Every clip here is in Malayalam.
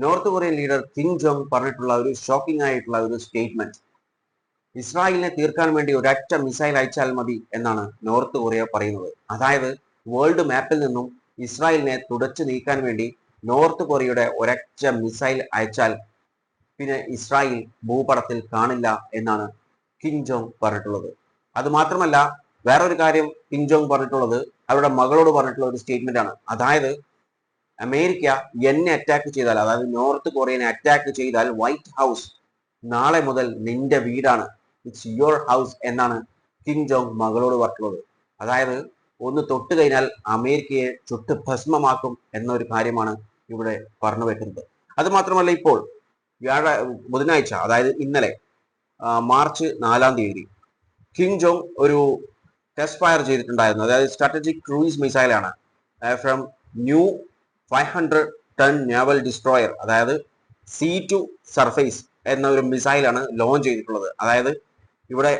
North Korean leader Kim Jong പറഞ്ഞിട്ടുള്ള ഒരു ഷോക്കിംഗ് ആയിട്ടുള്ള ഒരു സ്റ്റേറ്റ്മെന്റ്. ഇസ്രായേലിനെ തീർക്കാൻ വേണ്ടി ഒരൊറ്റ മിസൈൽ അയച്ചാൽ മതി എന്നാണ് നോർത്ത് കൊറിയ പറയുന്നത്. അതായത് വേൾഡ് മാപ്പിൽ നിന്നും ഇസ്രായേലിനെ തുടച്ചു നീക്കാൻ വേണ്ടി നോർത്ത് കൊറിയയുടെ ഒരൊറ്റ മിസൈൽ അയച്ചാൽ പിന്നെ ഇസ്രായേൽ ഭൂപടത്തിൽ കാണില്ല എന്നാണ് കിം ജോങ് പറഞ്ഞിട്ടുള്ളത്. അത് മാത്രമല്ല, വേറൊരു കാര്യം കിം ജോങ് പറഞ്ഞിട്ടുള്ളത് അവരുടെ മകളോട് പറഞ്ഞിട്ടുള്ള ഒരു സ്റ്റേറ്റ്മെന്റ് ആണ്. അതായത് അമേരിക്ക എന്നെ അറ്റാക്ക് ചെയ്താൽ, അതായത് നോർത്ത് കൊറിയനെ അറ്റാക്ക് ചെയ്താൽ വൈറ്റ് ഹൗസ് നാളെ മുതൽ നിന്റെ വീടാണ്, ഇറ്റ്സ് യുവർ ഹൗസ് എന്നാണ് കിം ജോങ് മകളോട് പറഞ്ഞിട്ടുള്ളത്. അതായത് ഒന്ന് തൊട്ട് കഴിഞ്ഞാൽ അമേരിക്കയെ ചുട്ട് ഭസ്മമാക്കും എന്നൊരു കാര്യമാണ് ഇവിടെ പറഞ്ഞു വെക്കുന്നത്. അത് മാത്രമല്ല, ഇപ്പോൾ ബുധനാഴ്ച, അതായത് ഇന്നലെ മാർച്ച് 4-ാം തീയതി കിം ജോങ് ഒരു ടെസ്റ്റ് ഫയർ ചെയ്തിട്ടുണ്ടായിരുന്നു. അതായത് സ്ട്രാറ്റജിക് ക്രൂയിസ് മിസൈലാണ് from new 500 ton naval destroyer, അതായത് C2 സർഫേസ് എന്ന ഒരു മിസൈലാണ് ലോഞ്ച് ചെയ്തിട്ടുള്ളത്. അതായത് ഇവിടെ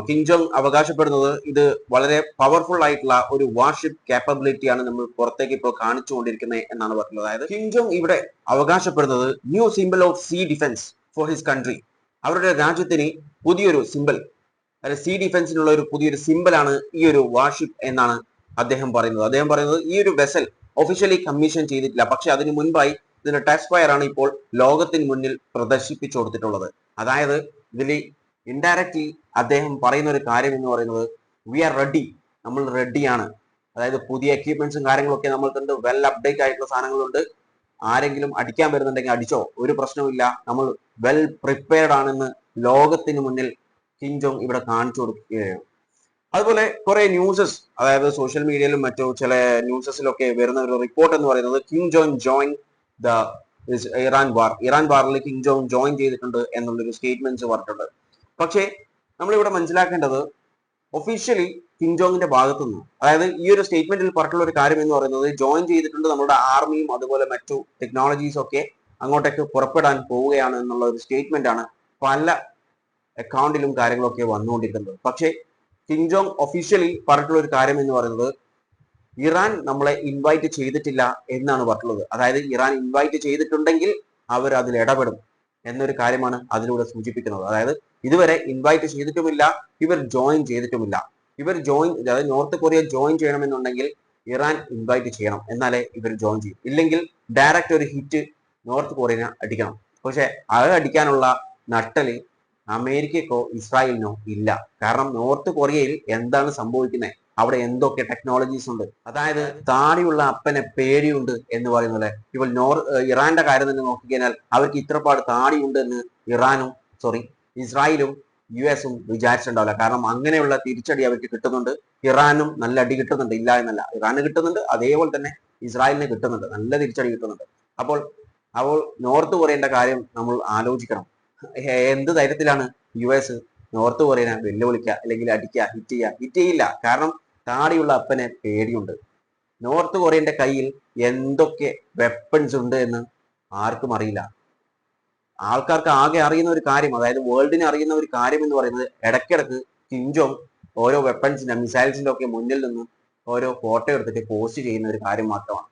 കിം ജോങ് അവകാശപ്പെടുന്നത് ഇത് വളരെ പവർഫുൾ ആയിട്ടുള്ള ഒരു വാർഷിപ്പ് കാപ്പബിലിറ്റിയാണ് നമ്മൾ പുറത്തേക്ക് ഇപ്പോൾ കാണിച്ചുകൊണ്ടിരിക്കുന്നത് എന്നാണ് പറയുന്നത്. അതായത് കിം ജോങ് ഇവിടെ അവകാശപ്പെടുന്നത് new symbol of sea defence for his country, അവരുടെ രാജ്യത്തിന് പുതിയൊരു സിംബൽ, അതായത് സീ ഡിഫൻസിനുള്ള ഒരു പുതിയൊരു സിംബലാണ് ഈ ഒരു വാർഷിപ്പ് എന്നാണ് അദ്ദേഹം പറയുന്നത്. ഈ ഒരു വെസൽ ഒഫീഷ്യലി കമ്മീഷൻ ചെയ്തിട്ടില്ല, പക്ഷെ അതിന് മുൻപായി ഇതിന്റെ ടെസ്റ്റ് ഫയർ ആണ് ഇപ്പോൾ ലോകത്തിന് മുന്നിൽ പ്രദർശിപ്പിച്ചു കൊടുത്തിട്ടുള്ളത്. അതായത് ഇതിൽ ഇൻഡയറക്റ്റ്ലി അദ്ദേഹം പറയുന്ന ഒരു കാര്യം എന്ന് പറയുന്നത് വി ആർ റെഡി, നമ്മൾ റെഡിയാണ്. അതായത് പുതിയ എക്യുപ്മെന്റ്സും കാര്യങ്ങളൊക്കെ നമ്മൾക്കുണ്ട്, വെൽ അപ്ഡേറ്റ് ആയിട്ടുള്ള സാധനങ്ങളുണ്ട്. ആരെങ്കിലും അടിക്കാൻ വരുന്നുണ്ടെങ്കിൽ അടിച്ചോ, ഒരു പ്രശ്നവുമില്ല, നമ്മൾ വെൽ പ്രിപ്പയർഡ് ആണെന്ന് ലോകത്തിന് മുന്നിൽ കിം ജോങ് ഇവിടെ കാണിച്ചു കൊടുക്കുകയാണ്. അതുപോലെ കുറെ ന്യൂസസ്, അതായത് സോഷ്യൽ മീഡിയയിലും മറ്റു ചില ന്യൂസസിലൊക്കെ വരുന്ന ഒരു റിപ്പോർട്ട് എന്ന് പറയുന്നത് Kim Jong join the Iran വാറിൽ കിം ജോങ് ജോയിൻ ചെയ്തിട്ടുണ്ട് എന്നുള്ളൊരു സ്റ്റേറ്റ്മെന്റ്സ് പറഞ്ഞിട്ടുണ്ട്. പക്ഷേ നമ്മളിവിടെ മനസ്സിലാക്കേണ്ടത് ഒഫീഷ്യലി കിം ജോങ്ങിന്റെ ഭാഗത്തുനിന്ന്, അതായത് ഈ ഒരു സ്റ്റേറ്റ്മെന്റിൽ പറഞ്ഞിട്ടുള്ള ഒരു കാര്യം എന്ന് പറയുന്നത് ജോയിൻ ചെയ്തിട്ടുണ്ട്, നമ്മുടെ ആർമിയും അതുപോലെ മറ്റു ടെക്നോളജീസും ഒക്കെ അങ്ങോട്ടേക്ക് പുറപ്പെടാൻ പോവുകയാണ് എന്നുള്ള ഒരു സ്റ്റേറ്റ്മെന്റ് ആണ് പല അക്കൗണ്ടിലും കാര്യങ്ങളൊക്കെ വന്നുകൊണ്ടിരിക്കുന്നത്. പക്ഷേ കിം ജോങ് ഒഫീഷ്യലി പറഞ്ഞിട്ടുള്ള ഒരു കാര്യം എന്ന് പറയുന്നത് ഇറാൻ നമ്മളെ ഇൻവൈറ്റ് ചെയ്തിട്ടില്ല എന്നാണ് പറഞ്ഞിട്ടുള്ളത്. അതായത് ഇറാൻ ഇൻവൈറ്റ് ചെയ്തിട്ടുണ്ടെങ്കിൽ അവർ അതിൽ ഇടപെടും എന്നൊരു കാര്യമാണ് അതിലൂടെ സൂചിപ്പിക്കുന്നത്. അതായത് ഇതുവരെ ഇൻവൈറ്റ് ചെയ്തിട്ടുമില്ല, ഇവർ ജോയിൻ ചെയ്തിട്ടുമില്ല. അതായത് നോർത്ത് കൊറിയ ജോയിൻ ചെയ്യണമെന്നുണ്ടെങ്കിൽ ഇറാൻ ഇൻവൈറ്റ് ചെയ്യണം, എന്നാലേ ഇവർ ജോയിൻ ചെയ്യും. ഇല്ലെങ്കിൽ ഡയറക്റ്റ് ഒരു ഹിറ്റ് നോർത്ത് കൊറിയനെ അടിക്കണം. പക്ഷെ അത് അടിക്കാനുള്ള നട്ടല് അമേരിക്കക്കോ ഇസ്രായേലിനോ ഇല്ല. കാരണം നോർത്ത് കൊറിയയിൽ എന്താണ് സംഭവിക്കുന്നത്, അവിടെ എന്തൊക്കെ ടെക്നോളജീസ് ഉണ്ട്. അതായത് താടിയുള്ള അപ്പനെ പേടിയുണ്ട് എന്ന് പറയുന്നത്. ഇപ്പോൾ ഇറാന്റെ കാര്യം തന്നെ നോക്കിക്കഴിഞ്ഞാൽ അവർക്ക് ഇത്രപാട് താടിയുണ്ട് എന്ന് ഇസ്രായേലും US വിചാരിച്ചിട്ടുണ്ടാവില്ല. കാരണം അങ്ങനെയുള്ള തിരിച്ചടി അവർക്ക് കിട്ടുന്നുണ്ട്. ഇറാനും നല്ല അടി കിട്ടുന്നുണ്ട്, ഇല്ല എന്നല്ല, ഇറാന് കിട്ടുന്നുണ്ട്, അതേപോലെ തന്നെ ഇസ്രായേലിന് കിട്ടുന്നുണ്ട്, നല്ല തിരിച്ചടി കിട്ടുന്നുണ്ട്. അപ്പോൾ നോർത്ത് കൊറിയന്റെ കാര്യം നമ്മൾ ആലോചിക്കണം. എന്ത് ധൈര്യത്തിലാണ് US നോർത്ത് കൊറിയനെ വെല്ലുവിളിക്കുക, അല്ലെങ്കിൽ അടിക്കുക, ഹിറ്റ് ചെയ്യില്ല. കാരണം താടിയുള്ള അപ്പനെ പേടിയുണ്ട്. നോർത്ത് കൊറിയന്റെ കയ്യിൽ എന്തൊക്കെ വെപ്പൺസ് ഉണ്ട് എന്ന് ആർക്കും അറിയില്ല. ആൾക്കാർക്ക് ആകെ അറിയുന്ന ഒരു കാര്യം, അതായത് വേൾഡിനെ അറിയുന്ന ഒരു കാര്യം എന്ന് പറയുന്നത് ഇടയ്ക്കിടക്ക് കിം ജോങ് ഓരോ വെപ്പൺസിന്റെ മിസൈൽസിന്റെ ഒക്കെ മുന്നിൽ നിന്ന് ഓരോ ഫോട്ടോ എടുത്തിട്ട് പോസ്റ്റ് ചെയ്യുന്ന ഒരു കാര്യം മാത്രമാണ്.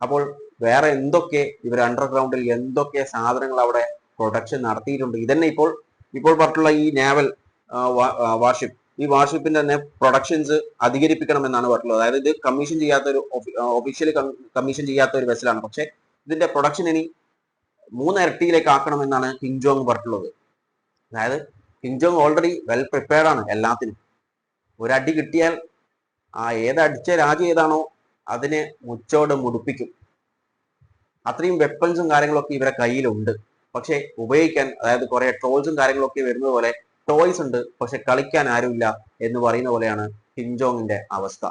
അപ്പോൾ വേറെ എന്തൊക്കെ ഇവർ അണ്ടർഗ്രൗണ്ടിൽ എന്തൊക്കെ സാധനങ്ങൾ അവിടെ പ്രൊഡക്ഷൻ നടത്തിയിട്ടുണ്ട്. ഇതന്നെ ഇപ്പോൾ പറഞ്ഞിട്ടുള്ള ഈ നേവൽ വാർഷിപ്പ്, ഈ വാർഷിപ്പിന്റെ തന്നെ പ്രൊഡക്ഷൻസ് അധികരിപ്പിക്കണമെന്നാണ് പറഞ്ഞിട്ടുള്ളത്. അതായത് ഇത് കമ്മീഷൻ ചെയ്യാത്ത ഒരു ഒഫീഷ്യലി കമ്മീഷൻ ചെയ്യാത്ത ഒരു വെസലാണ്. പക്ഷെ ഇതിന്റെ പ്രൊഡക്ഷൻ ഇനി 3 ഇരട്ടിയിലേക്ക് ആക്കണമെന്നാണ് കിം ജോങ് പറഞ്ഞിട്ടുള്ളത്. അതായത് Kim Jong already well prepared ആണ് എല്ലാത്തിനും. ഒരടി കിട്ടിയാൽ ഏതടിച്ച രാജ്യം ഏതാണോ അതിനെ മുച്ചോട് മുടിപ്പിക്കും. അത്രയും വെപ്പൺസും കാര്യങ്ങളൊക്കെ ഇവരെ കയ്യിലുണ്ട്. പക്ഷെ ഉപയോഗിക്കാൻ, അതായത് കുറെ ട്രോൾസും കാര്യങ്ങളൊക്കെ വരുന്നത് പോലെ ടോയ്സ് ഉണ്ട്, പക്ഷെ കളിക്കാൻ ആരുമില്ല എന്ന് പറയുന്ന പോലെയാണ് കിം ജോങ്ങിന്റെ അവസ്ഥ.